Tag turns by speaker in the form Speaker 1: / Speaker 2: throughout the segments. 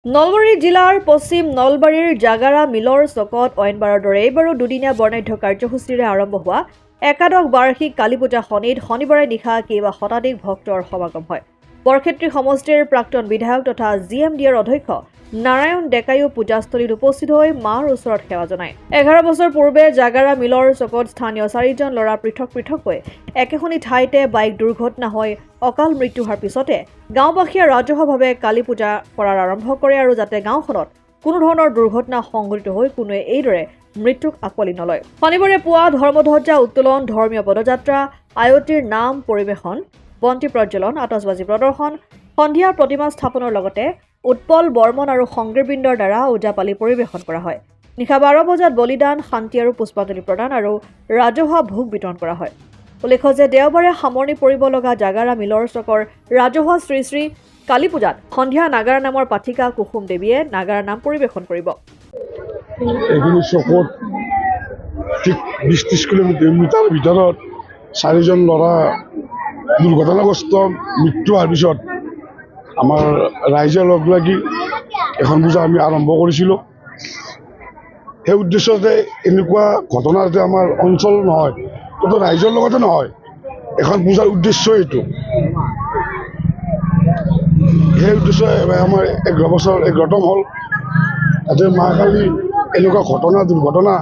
Speaker 1: নলবাৰী জিলাৰ পশ্চিম নলবাৰীৰ জাগাৰা মিলৰ চকত অইনবাৰৰ দৰে এইবাৰো দুদিনীয়া বৰ্ণাঢ্য কাৰ্যসূচীৰে আৰম্ভ হোৱা একাদশ বাৰ্ষিক কালী পূজা শনিত শনিবাৰে নিশা কেইবা শতাধিক ভক্তৰ সমাগম হয়। বৰক্ষেত্ৰী সমষ্টিৰ প্ৰাক্তন বিধায়ক তথা GMDৰ অধ্যক্ষ নাৰায়ণ ডেকাইও পূজাস্থলীত উপস্থিত হৈ মাৰ ওচৰত সেৱা জনায়। 11 বছৰ পূৰ্বে জাগাৰা মিলৰ চকত স্থানীয় 4জন ল'ৰা পৃথক পৃথককৈ একেখনি ঠাইতে বাইক দুৰ্ঘটনা হৈ অকাল মৃত্যু হোৱাৰ পিছতে গাঁওবাসীয়ে ৰাজহুৱাভাৱে কালী পূজা কৰাৰ আৰম্ভ কৰে আৰু যাতে গাঁওখনত কোনো ধৰণৰ দুৰ্ঘটনা সংঘটিত হৈ কোনোৱে এইদৰে মৃত্যুক আঁকোৱালি নলয়। শনিবাৰে পুৱা ধৰ্মধ্বজা উত্তোলন, ধৰ্মীয় পদযাত্ৰা, আয়তীৰ নাম পৰিৱেশন, বন্তি প্ৰজ্বলন, আতচবাজি প্ৰদৰ্শন, সন্ধিয়া প্ৰতিমা স্থাপনৰ লগতে উৎপল বৰ্মন আৰু সংগীতবৃন্দৰ দ্বাৰা ওজাপালি পৰিৱেশন কৰা হয়। নিশা 12 বজাত বলিদান, শান্তি আৰু পুষ্পাঞ্জলি প্ৰদান আৰু ৰাজহুৱা ভোগ বিতৰণ কৰা হয়। উল্লেখ্য যে দেওবাৰে সামৰণি পৰিব লগা জাগাৰা মিলৰ চকৰ ৰাজহুৱা শ্ৰী শ্ৰী কালী পূজাত সন্ধিয়া নাগাৰা নামৰ পাঠিকা কুসুম দেৱীয়ে নাগাৰা নাম পৰিৱেশন কৰিব।
Speaker 2: এইখিনি চকত ঠিক 20-30 কিলোমিটাৰ ভিতৰত 4জন ল'ৰা দুৰ্ঘটনাগ্ৰস্ত মৃত্যু হোৱাৰ পিছত আমাৰ ৰাইজে লগ লাগি এখন পূজা আমি আৰম্ভ কৰিছিলোঁ। সেই উদ্দেশ্যতে এনেকুৱা ঘটনা যাতে আমাৰ অঞ্চল নহয়, কিন্তু ৰাইজৰ লগতে নহয়, এখন পূজাৰ উদ্দেশ্য এইটো। সেই উদ্দেশ্য আমাৰ 11 বছৰ 11তম হ'ল, যাতে মা কালী এনেকুৱা দুৰ্ঘটনা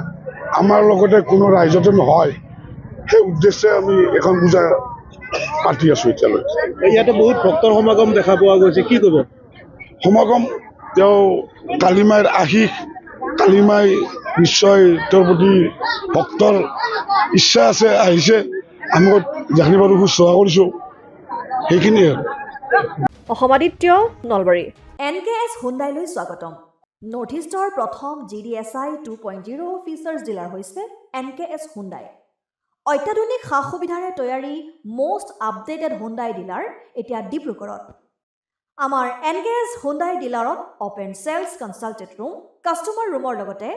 Speaker 2: আমাৰ লগতে কোনো ৰাইজতে নহয়, সেই উদ্দেশ্যে আমি এখন পূজা পাতি আছোঁ। এতিয়ালৈ
Speaker 3: ইয়াতে বহুত ভক্তৰ সমাগম দেখা পোৱা গৈছে, কি ক'ব?
Speaker 2: সমাগম তেওঁ কালীমাইৰ আশীষ, কালীমাই নিশ্চয় তেওঁৰ প্ৰতি ভক্তৰ ইচ্ছা আছে, আহিছে, আমি যিখিনি পাৰোঁ শুশ্ৰূষা কৰিছোঁ, সেইখিনিয়ে।
Speaker 1: অসমাদিত্য, নলবাৰী। NKS হুণ্ডাইলৈ স্বাগতম। নৰ্থ ইষ্টৰ প্ৰথম GDSI 2.0 ফিচাৰ্ছ ডিলাৰ হৈছে NKS হুণ্ডাই। অত্যাধুনিক সা সুবিধাৰে তৈয়াৰী মষ্ট আপডেটেড হুণ্ডাই ডিলাৰ এতিয়া ডিব্ৰুগড়ত। আমাৰ NKS হুণ্ডাই ডিলাৰত open sales consulted room, customer ৰুমৰ লগতে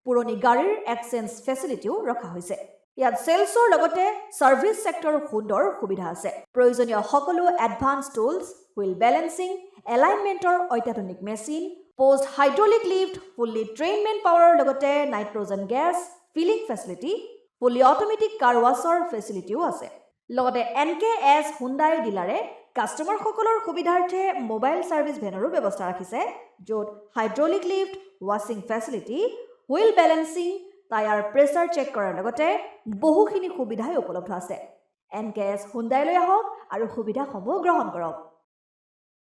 Speaker 1: পুৰণি গাড়ীৰ এক্সচেঞ্জ ফেচিলিটিও ৰখা হৈছে। ইয়াত চেলছৰ লগতে ছাৰ্ভিচ ছেক্টৰৰ সুন্দৰ সুবিধা আছে। প্ৰয়োজনীয় সকলো এডভান্স টুলছ, হুইল বেলেন্সিং, এলাইনমেণ্টৰ অত্যাধুনিক machine, post hydraulic lift, fully ট্ৰেইনমেণ্ট পাৱাৰৰ লগতে nitrogen gas filling facility, fully automatic car ৱাছৰ ফেচিলিটিও আছে। লগতে NKS হুণ্ডাই ডিলাৰে কাষ্টমাৰসকলৰ সুবিধাৰ্থে মোবাইল ছাৰ্ভিচ ভেনৰো ব্যৱস্থা ৰাখিছে, য'ত হাইড্ৰলিক লিফ্ট, ৱাছিং facility, wheel balancing, tyre pressure check কৰাৰ লগতে বহুখিনি সুবিধাই উপলব্ধ আছে। NKS হুণ্ডাইলৈ আহক আৰু সুবিধাসমূহ গ্ৰহণ কৰক।